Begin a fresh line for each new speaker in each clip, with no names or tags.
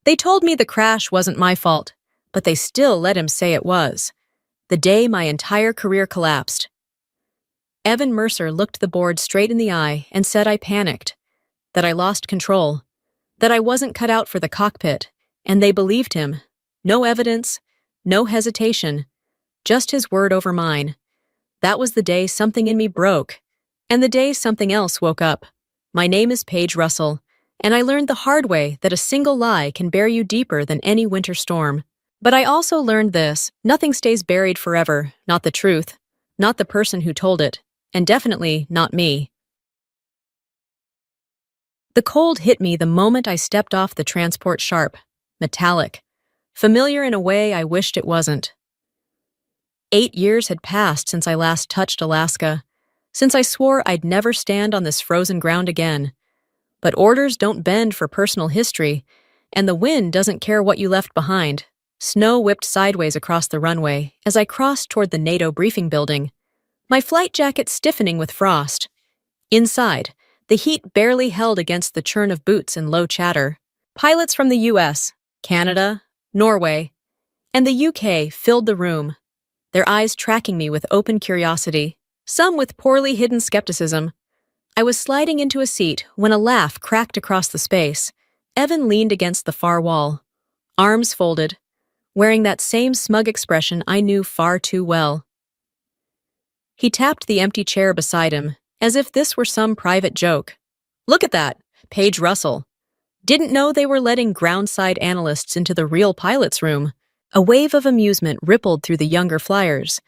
They told me the crash wasn't my fault, but they still let him say it was. The day my entire career collapsed. Evan Mercer looked the board straight in the eye and said I panicked, that I lost control, that I wasn't cut out for the cockpit, and they believed him. No evidence, no hesitation, just his word over mine. That was the day something in me broke, and the day something else woke up. My name is Paige Russell, and I learned the hard way that a single lie can bury you deeper than any winter storm. But I also learned this: nothing stays buried forever, not the truth, not the person who told it, and definitely not me. The cold hit me the moment I stepped off the transport, sharp, metallic, familiar in a way I wished it wasn't. 8 years had passed since I last touched Alaska, since I swore I'd never stand on this frozen ground again. But orders don't bend for personal history, and the wind doesn't care what you left behind. Snow whipped sideways across the runway as I crossed toward the NATO briefing building, my flight jacket stiffening with frost. Inside, the heat barely held against the churn of boots and low chatter. Pilots from the US, Canada, Norway, and the UK filled the room, their eyes tracking me with open curiosity, some with poorly hidden skepticism. I was sliding into a seat when a laugh cracked across the space. Evan leaned against the far wall, arms folded, wearing that same smug expression I knew far too well. He tapped the empty chair beside him, as if this were some private joke. Look at that, Paige Russell. Didn't know they were letting groundside analysts into the real pilot's room. A wave of amusement rippled through the younger flyers,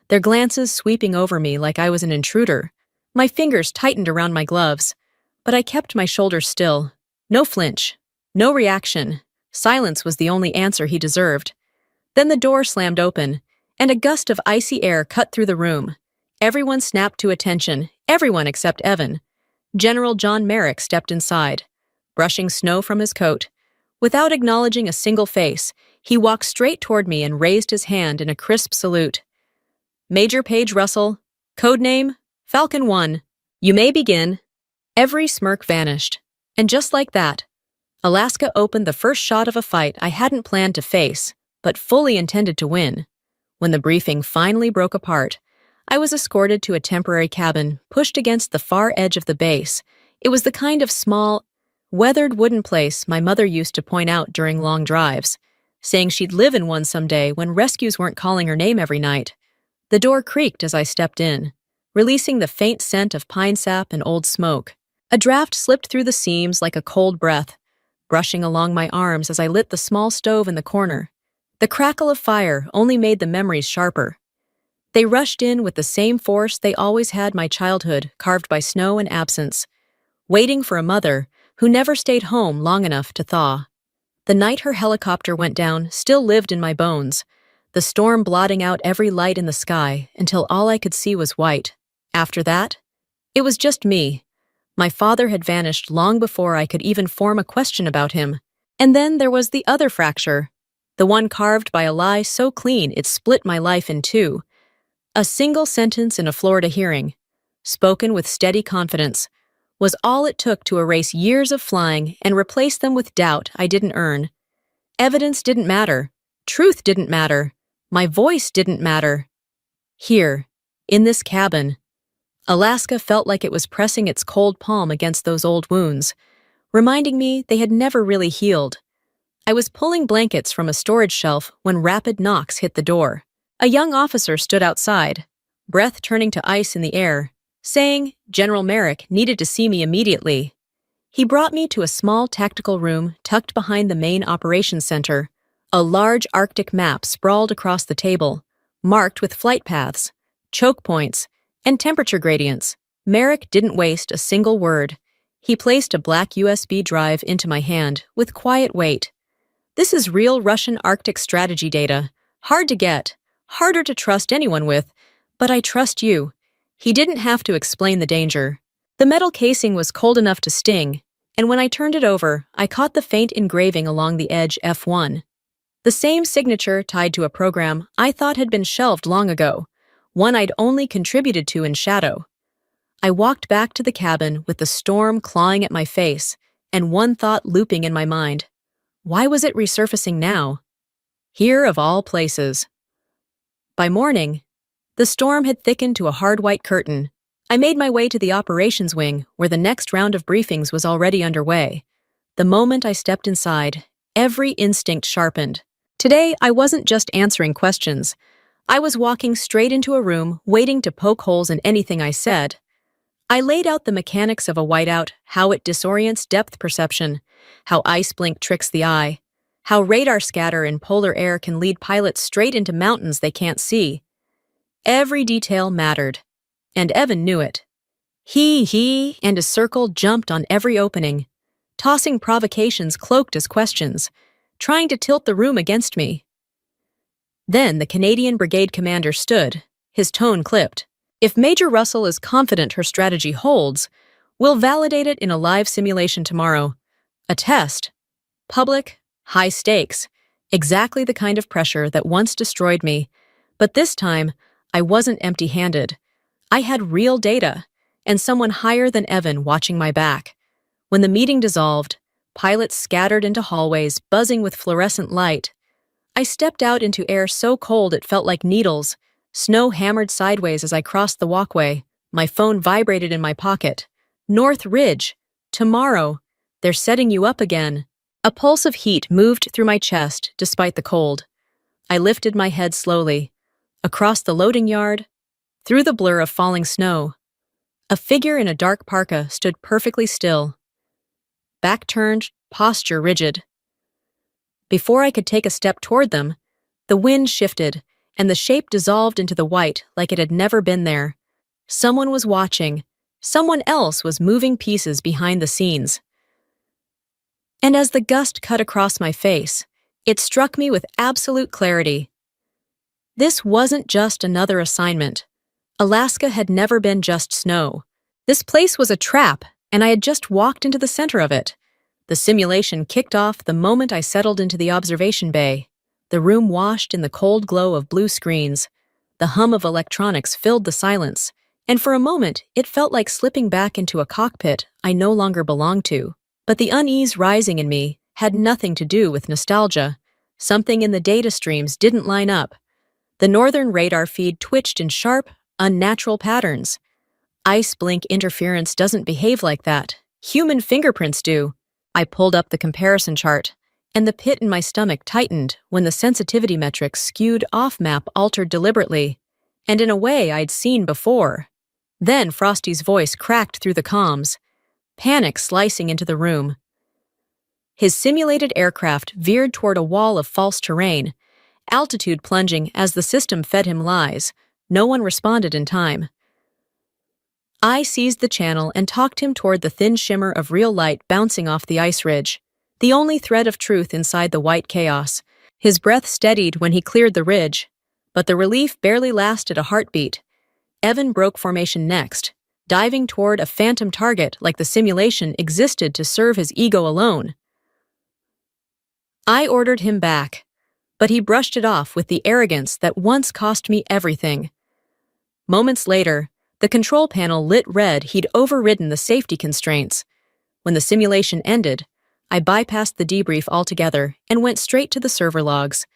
their glances sweeping over me like I was an intruder. My fingers tightened around my gloves, but I kept my shoulders still. No flinch, no reaction. Silence was the only answer he deserved. Then the door slammed open, and a gust of icy air cut through the room. Everyone snapped to attention, everyone except Evan. General John Merrick stepped inside, brushing snow from his coat. Without acknowledging a single face, he walked straight toward me and raised his hand in a crisp salute. Major Paige Russell, codename Falcon 1. You may begin. Every smirk vanished. And just like that, Alaska opened the first shot of a fight I hadn't planned to face, but fully intended to win. When the briefing finally broke apart, I was escorted to a temporary cabin pushed against the far edge of the base. It was the kind of small, weathered wooden place my mother used to point out during long drives, saying she'd live in one someday when rescues weren't calling her name every night. The door creaked as I stepped in, releasing the faint scent of pine sap and old smoke. A draft slipped through the seams like a cold breath, brushing along my arms as I lit the small stove in the corner. The crackle of fire only made the memories sharper. They rushed in with the same force they always had: my childhood carved by snow and absence, waiting for a mother who never stayed home long enough to thaw. The night her helicopter went down still lived in my bones, the storm blotting out every light in the sky until all I could see was white. After that, it was just me. My father had vanished long before I could even form a question about him. And then there was the other fracture, the one carved by a lie so clean it split my life in two. A single sentence in a Florida hearing, spoken with steady confidence, was all it took to erase years of flying and replace them with doubt I didn't earn. Evidence didn't matter. Truth didn't matter. My voice didn't matter. Here, in this cabin, Alaska felt like it was pressing its cold palm against those old wounds, reminding me they had never really healed. I was pulling blankets from a storage shelf when rapid knocks hit the door. A young officer stood outside, breath turning to ice in the air, saying General Merrick needed to see me immediately. He brought me to a small tactical room tucked behind the main operations center. A large Arctic map sprawled across the table, marked with flight paths, choke points, and temperature gradients. Merrick didn't waste a single word. He placed a black USB drive into my hand with quiet weight. This is real Russian Arctic strategy data. Hard to get, harder to trust anyone with, but I trust you. He didn't have to explain the danger. The metal casing was cold enough to sting, and when I turned it over, I caught the faint engraving along the edge: F1. The same signature tied to a program I thought had been shelved long ago, one I'd only contributed to in shadow. I walked back to the cabin with the storm clawing at my face and one thought looping in my mind. Why was it resurfacing now? Here of all places. By morning, the storm had thickened to a hard white curtain. I made my way to the operations wing, where the next round of briefings was already underway. The moment I stepped inside, every instinct sharpened. Today, I wasn't just answering questions. I was walking straight into a room, waiting to poke holes in anything I said. I laid out the mechanics of a whiteout, how it disorients depth perception, how ice blink tricks the eye, how radar scatter in polar air can lead pilots straight into mountains they can't see. Every detail mattered, and Evan knew it. He, and a circle jumped on every opening, tossing provocations cloaked as questions, trying to tilt the room against me. Then the Canadian Brigade commander stood, his tone clipped. If Major Russell is confident her strategy holds, we'll validate it in a live simulation tomorrow. A test. Public, high stakes. Exactly the kind of pressure that once destroyed me. But this time, I wasn't empty-handed. I had real data, and someone higher than Evan watching my back. When the meeting dissolved, pilots scattered into hallways buzzing with fluorescent light. I stepped out into air so cold it felt like needles. Snow hammered sideways as I crossed the walkway. My phone vibrated in my pocket. North Ridge. Tomorrow. They're setting you up again. A pulse of heat moved through my chest despite the cold. I lifted my head slowly. Across the loading yard, through the blur of falling snow, a figure in a dark parka stood perfectly still. Back turned, posture rigid. Before I could take a step toward them, the wind shifted, and the shape dissolved into the white like it had never been there. Someone was watching. Someone else was moving pieces behind the scenes. And as the gust cut across my face, it struck me with absolute clarity. This wasn't just another assignment. Alaska had never been just snow. This place was a trap, and I had just walked into the center of it. The simulation kicked off the moment I settled into the observation bay. The room washed in the cold glow of blue screens. The hum of electronics filled the silence, and for a moment it felt like slipping back into a cockpit I no longer belonged to. But the unease rising in me had nothing to do with nostalgia. Something in the data streams didn't line up. The northern radar feed twitched in sharp, unnatural patterns. Ice blink interference doesn't behave like that. Human fingerprints do. I pulled up the comparison chart, and the pit in my stomach tightened when the sensitivity metrics skewed off-map altered deliberately, and in a way I'd seen before. Then Frosty's voice cracked through the comms, panic slicing into the room. His simulated aircraft veered toward a wall of false terrain, altitude plunging as the system fed him lies. No one responded in time. I seized the channel and talked him toward the thin shimmer of real light bouncing off the ice ridge, the only thread of truth inside the white chaos. His breath steadied when he cleared the ridge, but the relief barely lasted a heartbeat. Evan broke formation next, diving toward a phantom target like the simulation existed to serve his ego alone. I ordered him back, but he brushed it off with the arrogance that once cost me everything. Moments later, the control panel lit red. He'd overridden the safety constraints. When the simulation ended, I bypassed the debrief altogether and went straight to the server logs.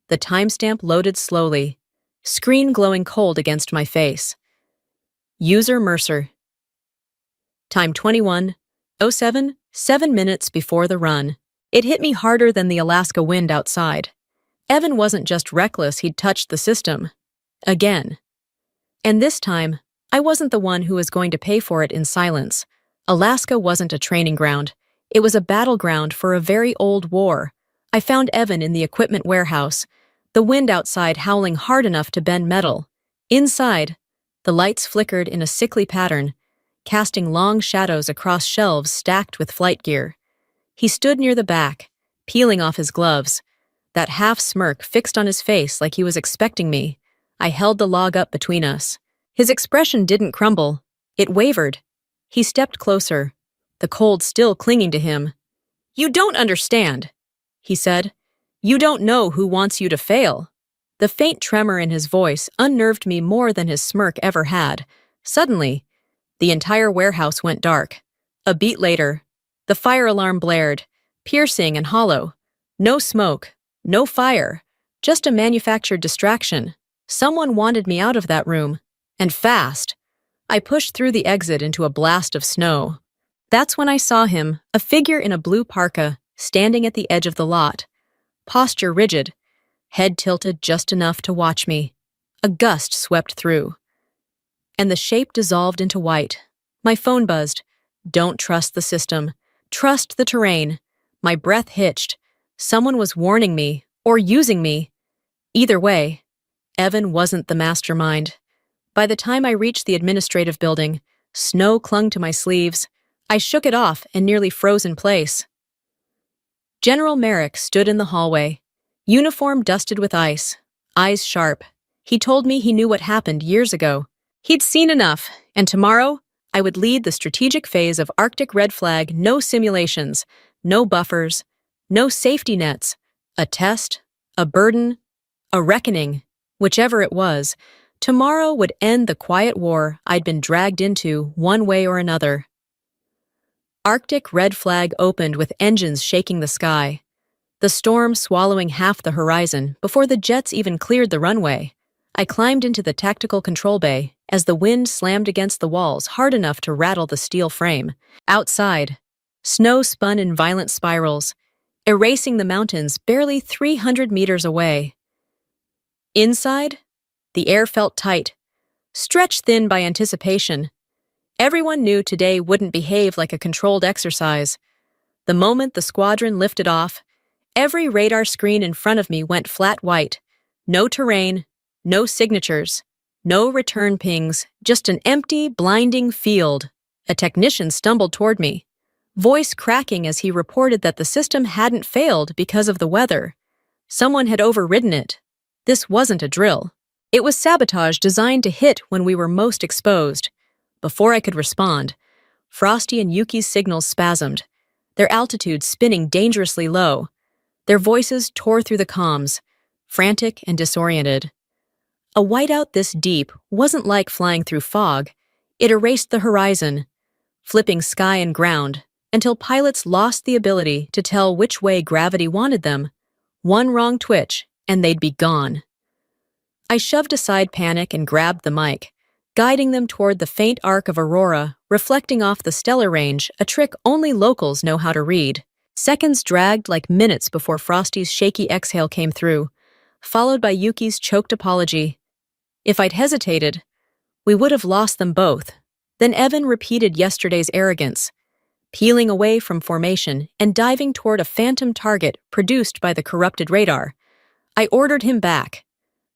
The timestamp loaded slowly, screen glowing cold against my face. User Mercer. Time 21:07, 7 minutes before the run. It hit me harder than the Alaska wind outside. Evan wasn't just reckless, he'd touched the system. Again. And this time, I wasn't the one who was going to pay for it in silence. Alaska wasn't a training ground. It was a battleground for a very old war. I found Evan in the equipment warehouse, the wind outside howling hard enough to bend metal. Inside, the lights flickered in a sickly pattern, casting long shadows across shelves stacked with flight gear. He stood near the back, peeling off his gloves, that half smirk fixed on his face like he was expecting me. I held the log up between us. His expression didn't crumble. It wavered. He stepped closer, the cold still clinging to him. "You don't understand," he said. "You don't know who wants you to fail." The faint tremor in his voice unnerved me more than his smirk ever had. Suddenly, the entire warehouse went dark. A beat later, the fire alarm blared, piercing and hollow. No smoke, no fire, just a manufactured distraction. Someone wanted me out of that room, and fast. I pushed through the exit into a blast of snow. That's when I saw him, a figure in a blue parka, standing at the edge of the lot. Posture rigid, head tilted just enough to watch me. A gust swept through, and the shape dissolved into white. My phone buzzed. Don't trust the system. Trust the terrain. My breath hitched. Someone was warning me, or using me. Either way, Evan wasn't the mastermind. By the time I reached the administrative building, snow clung to my sleeves. I shook it off and nearly froze in place. General Merrick stood in the hallway, uniform dusted with ice, eyes sharp. He told me he knew what happened years ago. He'd seen enough, and tomorrow, I would lead the strategic phase of Arctic Red Flag. No simulations, no buffers, no safety nets. A test, a burden, a reckoning. Whichever it was, tomorrow would end the quiet war I'd been dragged into one way or another. Arctic Red Flag opened with engines shaking the sky, the storm swallowing half the horizon before the jets even cleared the runway. I climbed into the tactical control bay as the wind slammed against the walls hard enough to rattle the steel frame. Outside, snow spun in violent spirals, erasing the mountains barely 300 meters away. Inside, the air felt tight, stretched thin by anticipation. Everyone knew today wouldn't behave like a controlled exercise. The moment the squadron lifted off, every radar screen in front of me went flat white. No terrain, no signatures, no return pings, just an empty, blinding field. A technician stumbled toward me, voice cracking as he reported that the system hadn't failed because of the weather. Someone had overridden it. This wasn't a drill. It was sabotage designed to hit when we were most exposed. Before I could respond, Frosty and Yuki's signals spasmed, their altitude spinning dangerously low. Their voices tore through the comms, frantic and disoriented. A whiteout this deep wasn't like flying through fog. It erased the horizon, flipping sky and ground, until pilots lost the ability to tell which way gravity wanted them. One wrong twitch, and they'd be gone. I shoved aside panic and grabbed the mic, guiding them toward the faint arc of aurora reflecting off the stellar range, a trick only locals know how to read. Seconds dragged like minutes before Frosty's shaky exhale came through, followed by Yuki's choked apology. If I'd hesitated, we would have lost them both. Then Evan repeated yesterday's arrogance, peeling away from formation and diving toward a phantom target produced by the corrupted radar. I ordered him back,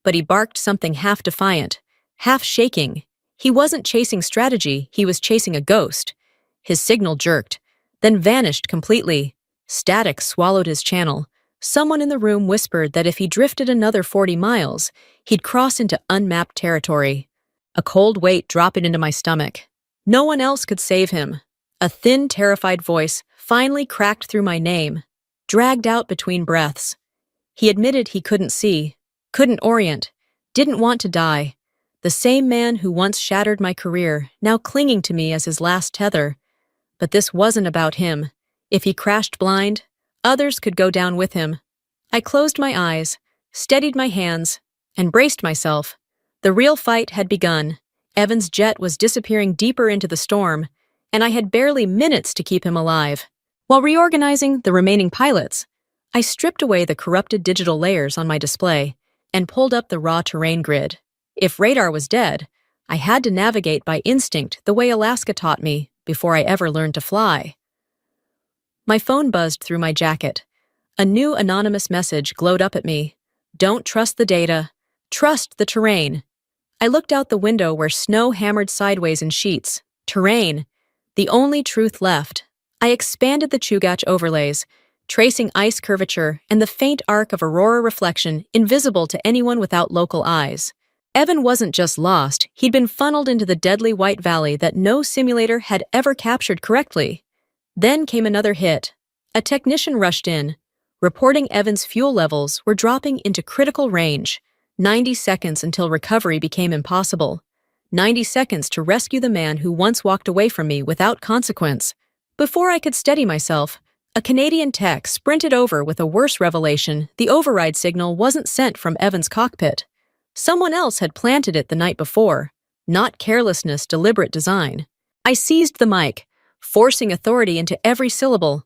but he barked something half defiant, half shaking. He wasn't chasing strategy, he was chasing a ghost. His signal jerked, then vanished completely. Static swallowed his channel. Someone in the room whispered that if he drifted another 40 miles, he'd cross into unmapped territory. A cold weight dropped into my stomach. No one else could save him. A thin, terrified voice finally cracked through my name, dragged out between breaths. He admitted he couldn't see, couldn't orient, didn't want to die. The same man who once shattered my career, now clinging to me as his last tether. But this wasn't about him. If he crashed blind, others could go down with him. I closed my eyes, steadied my hands, and braced myself. The real fight had begun. Evan's jet was disappearing deeper into the storm, and I had barely minutes to keep him alive. While reorganizing the remaining pilots, I stripped away the corrupted digital layers on my display and pulled up the raw terrain grid. If radar was dead, I had to navigate by instinct the way Alaska taught me before I ever learned to fly. My phone buzzed through my jacket. A new anonymous message glowed up at me. Don't trust the data. Trust the terrain. I looked out the window where snow hammered sideways in sheets. Terrain. The only truth left. I expanded the Chugach overlays, tracing ice curvature and the faint arc of aurora reflection invisible to anyone without local eyes. Evan wasn't just lost, he'd been funneled into the deadly white valley that no simulator had ever captured correctly. Then came another hit. A technician rushed in, reporting Evan's fuel levels were dropping into critical range, 90 seconds until recovery became impossible. 90 seconds to rescue the man who once walked away from me without consequence. Before I could steady myself, A Canadian tech sprinted over with a worse revelation: the override signal wasn't sent from Evan's cockpit. Someone else had planted it the night before. Not carelessness, deliberate design. I seized the mic, forcing authority into every syllable,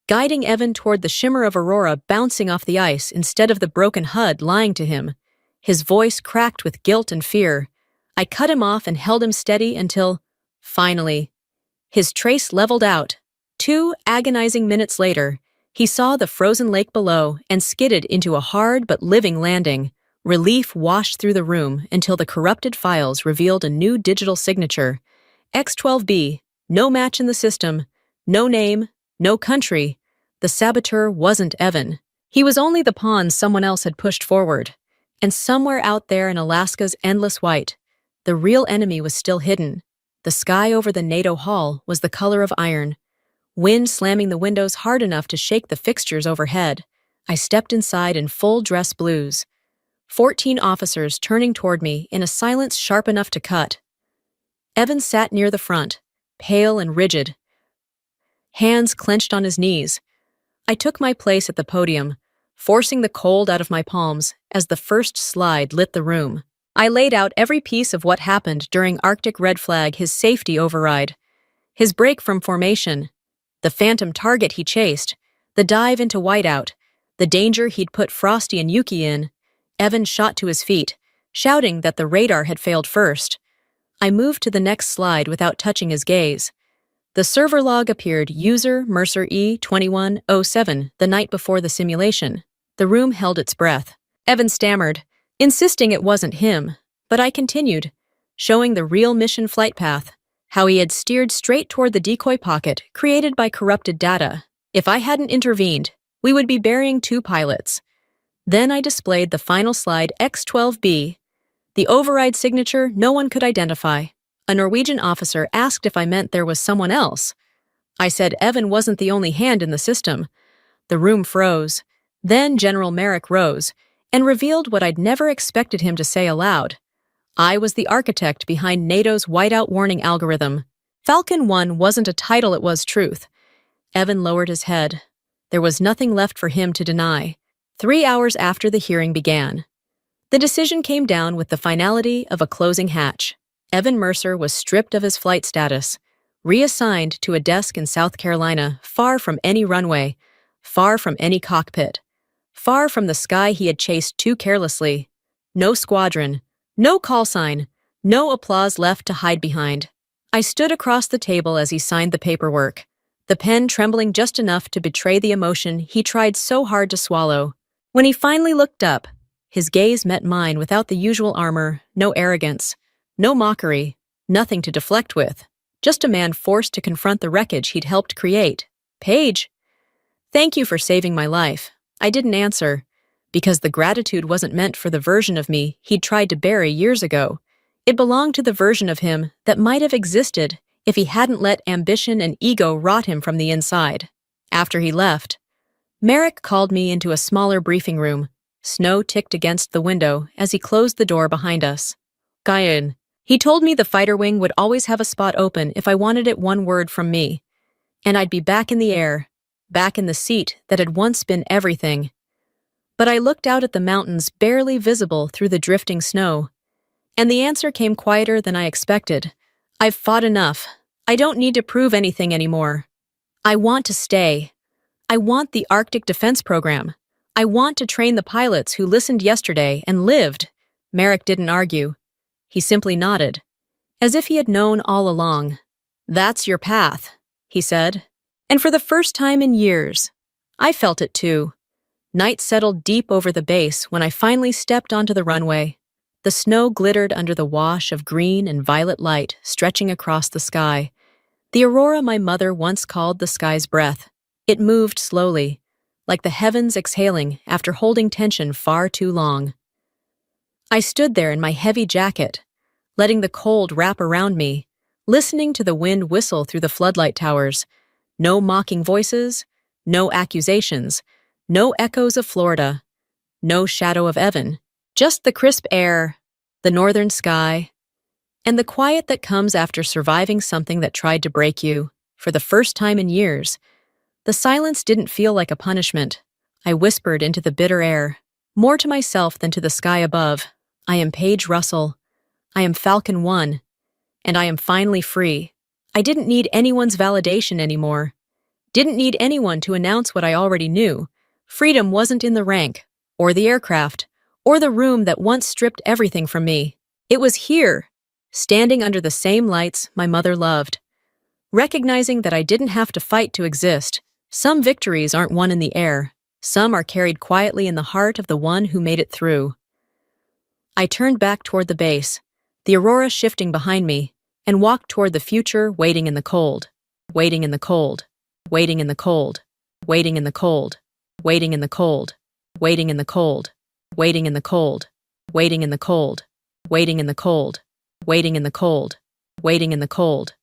guiding Evan toward the shimmer of aurora bouncing off the ice instead of the broken HUD lying to him. His voice cracked with guilt and fear. I cut him off and held him steady until, finally, his trace leveled out. 2 agonizing minutes later, he saw the frozen lake below and skidded into a hard but living landing. Relief washed through the room until the corrupted files revealed a new digital signature. X12B, no match in the system, no name, no country. The saboteur wasn't Evan. He was only the pawn someone else had pushed forward. And somewhere out there in Alaska's endless white, the real enemy was still hidden. The sky over the NATO hall was the color of iron, wind slamming the windows hard enough to shake the fixtures overhead. I stepped inside in full dress blues. 14 officers turning toward me in a silence sharp enough to cut. Evan sat near the front, pale and rigid, hands clenched on his knees. I took my place at the podium, forcing the cold out of my palms as the first slide lit the room. I laid out every piece of what happened during Arctic Red Flag: his safety override, his break from formation, the phantom target he chased, the dive into whiteout, the danger he'd put Frosty and Yuki in. Evan shot to his feet, shouting that the radar had failed first. I moved to the next slide without touching his gaze. The server log appeared: user Mercer E2107, the night before the simulation. The room held its breath. Evan stammered, insisting it wasn't him, but I continued, showing the real mission flight path, how he had steered straight toward the decoy pocket created by corrupted data. If I hadn't intervened, we would be burying 2 pilots. Then I displayed the final slide: X12B, the override signature no one could identify. A Norwegian officer asked if I meant there was someone else. I said Evan wasn't the only hand in the system. The room froze. Then General Merrick rose and revealed what I'd never expected him to say aloud. I was the architect behind NATO's whiteout warning algorithm. Falcon 1 wasn't a title, it was truth. Evan lowered his head. There was nothing left for him to deny. 3 hours after the hearing began, the decision came down with the finality of a closing hatch. Evan Mercer was stripped of his flight status, reassigned to a desk in South Carolina, far from any runway, far from any cockpit, far from the sky he had chased too carelessly. No squadron, no call sign, no applause left to hide behind. I stood across the table as he signed the paperwork, the pen trembling just enough to betray the emotion he tried so hard to swallow. When he finally looked up, his gaze met mine without the usual armor, no arrogance, no mockery, nothing to deflect with. Just a man forced to confront the wreckage he'd helped create. Paige, thank you for saving my life. I didn't answer, because the gratitude wasn't meant for the version of me he'd tried to bury years ago. It belonged to the version of him that might have existed if he hadn't let ambition and ego rot him from the inside. After he left, Merrick called me into a smaller briefing room. Snow ticked against the window as he closed the door behind us. Guyan. He told me the fighter wing would always have a spot open if I wanted it. One word from me, and I'd be back in the air, back in the seat that had once been everything. But I looked out at the mountains barely visible through the drifting snow, and the answer came quieter than I expected. I've fought enough. I don't need to prove anything anymore. I want to stay. I want the Arctic Defense Program. I want to train the pilots who listened yesterday and lived. Merrick didn't argue. He simply nodded, as if he had known all along. That's your path, he said. And for the first time in years, I felt it too. Night settled deep over the base when I finally stepped onto the runway. The snow glittered under the wash of green and violet light stretching across the sky. The aurora my mother once called the sky's breath. It moved slowly, like the heavens exhaling after holding tension far too long. I stood there in my heavy jacket, letting the cold wrap around me, listening to the wind whistle through the floodlight towers. No mocking voices, no accusations, no echoes of Florida, no shadow of Evan, just the crisp air, the northern sky, and the quiet that comes after surviving something that tried to break you. For the first time in years, The silence didn't feel like a punishment. I whispered into the bitter air, more to myself than to the sky above. I am Paige Russell. I am Falcon 1. And I am finally free. I didn't need anyone's validation anymore. Didn't need anyone to announce what I already knew. Freedom wasn't in the rank, or the aircraft, or the room that once stripped everything from me. It was here, standing under the same lights my mother loved. Recognizing that I didn't have to fight to exist. Some victories aren't won in the air. Some are carried quietly in the heart of the one who made it through. I turned back toward the base, the aurora shifting behind me, and walked toward the future, waiting in the cold. Waiting in the cold. Waiting in the cold. Waiting in the cold. Waiting in the cold. Waiting in the cold. Waiting in the cold. Waiting in the cold. Waiting in the cold. Waiting in the cold. Waiting in the cold. Waiting in the cold.